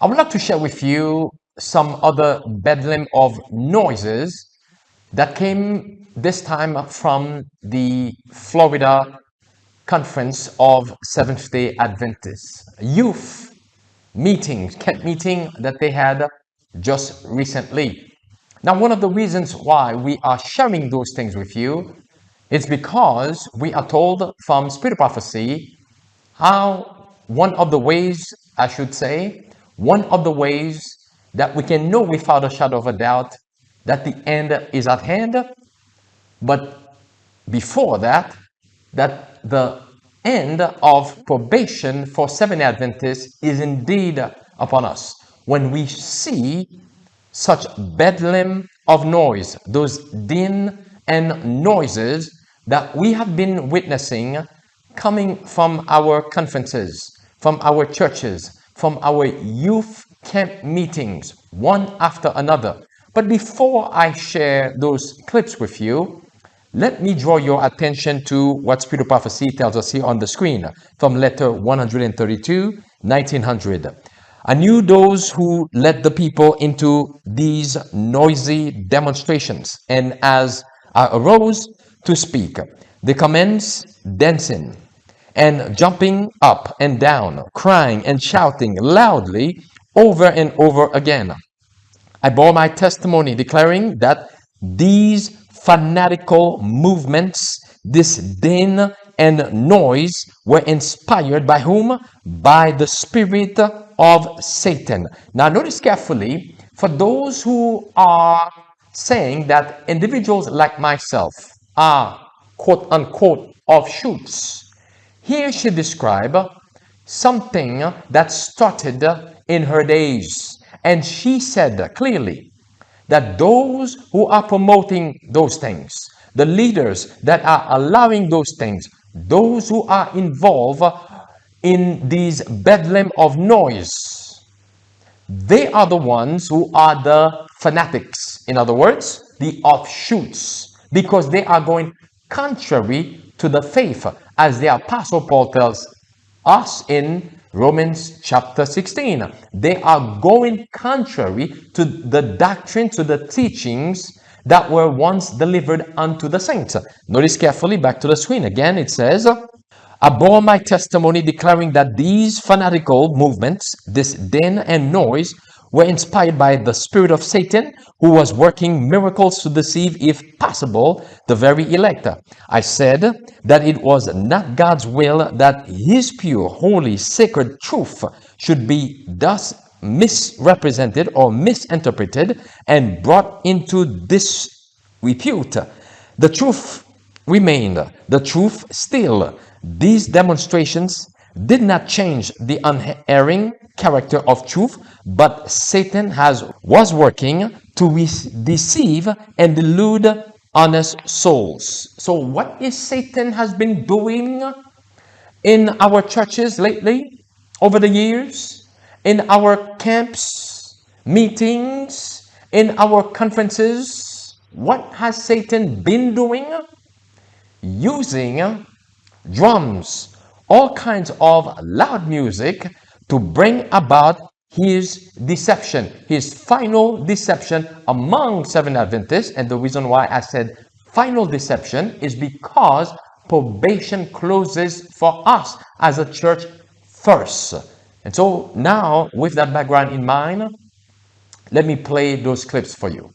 I would like to share with you some other bedlam of noises that came this time from the Florida Conference of Seventh-day Adventists, youth meetings, camp meeting that they had just recently. Now, one of the reasons why we are sharing those things with you is because we are told from Spirit of Prophecy how one of the ways that we can know without a shadow of a doubt that the end is at hand, but before that the end of probation for Seventh-day Adventists is indeed upon us. When we see such bedlam of noise, those din and noises that we have been witnessing coming from our conferences, from our churches, from our youth camp meetings, one after another. But before I share those clips with you, let me draw your attention to what Spirit of Prophecy tells us here on the screen from letter 132, 1900. I knew those who led the people into these noisy demonstrations, and as I arose to speak, they commenced dancing and jumping up and down, crying and shouting loudly over and over again. I bore my testimony declaring that these fanatical movements, this din and noise, were inspired by whom? By the spirit of Satan. Now notice carefully, for those who are saying that individuals like myself are quote unquote offshoots, here she describes something that started in her days. And she said clearly that those who are promoting those things, the leaders that are allowing those things, those who are involved in these bedlam of noise, they are the ones who are the fanatics. In other words, the offshoots, because they are going contrary to the faith, as the Apostle Paul tells us in Romans chapter 16. They are going contrary to the doctrine, to the teachings that were once delivered unto the saints. Notice carefully, back to the screen again, it says, I bore my testimony declaring that these fanatical movements, this din and noise, were inspired by the spirit of Satan, who was working miracles to deceive, if possible, the very elect. I said that it was not God's will that his pure, holy, sacred truth should be thus misrepresented or misinterpreted and brought into disrepute. The truth remained, the truth still. These demonstrations did not change the unerring character of truth, but Satan was working to deceive and delude honest souls. So what is Satan has been doing in our churches lately, over the years, in our camps, meetings, in our conferences? What has Satan been doing? Using drums, all kinds of loud music to bring about his deception, his final deception among Seventh Adventists. And the reason why I said final deception is because probation closes for us as a church first. And so now, with that background in mind, let me play those clips for you.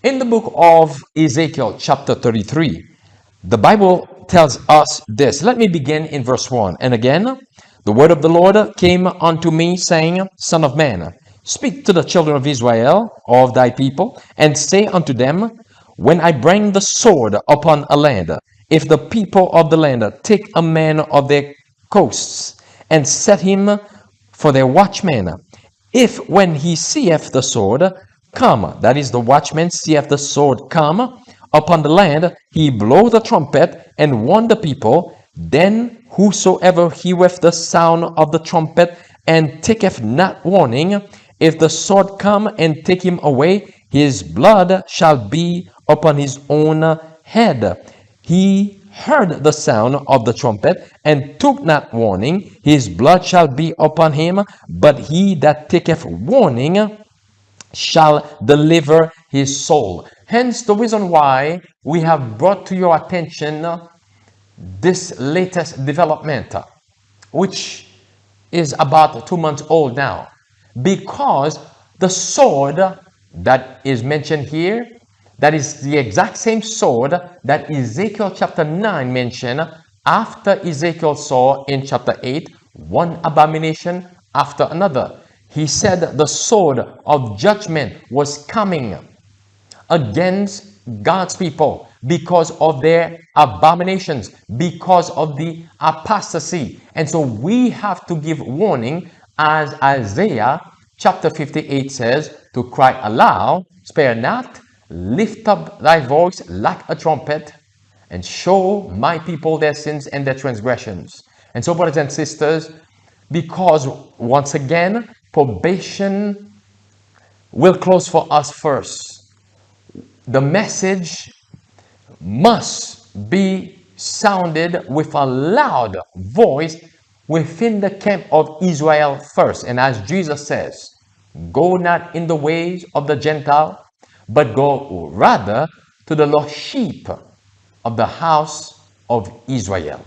In the book of Ezekiel, chapter 33, the Bible tells us this. Let me begin in verse 1. And again, the word of the Lord came unto me, saying, Son of man, speak to the children of Israel, of thy people, and say unto them, when I bring the sword upon a land, if the people of the land take a man of their coasts, and set him for their watchman, if when he seeth the sword come, that is, the watchman seeth the sword come upon the land, he blow the trumpet and warn the people, then whosoever heareth the sound of the trumpet and taketh not warning, if the sword come and take him away, his blood shall be upon his own head. He heard the sound of the trumpet and took not warning, his blood shall be upon him, but he that taketh warning shall deliver his soul. Hence the reason why we have brought to your attention this latest development, which is about 2 months old now, because the sword that is mentioned here, that is the exact same sword that Ezekiel chapter 9 mentioned after Ezekiel saw in chapter 8 one abomination after another. He said the sword of judgment was coming against God's people because of their abominations, because of the apostasy. And so we have to give warning, as Isaiah chapter 58 says, to cry aloud, spare not, lift up thy voice like a trumpet, and show my people their sins and their transgressions. And so, brothers and sisters, because once again, probation will close for us first, the message must be sounded with a loud voice within the camp of Israel first. And as Jesus says, go not in the ways of the Gentile, but go rather to the lost sheep of the house of Israel.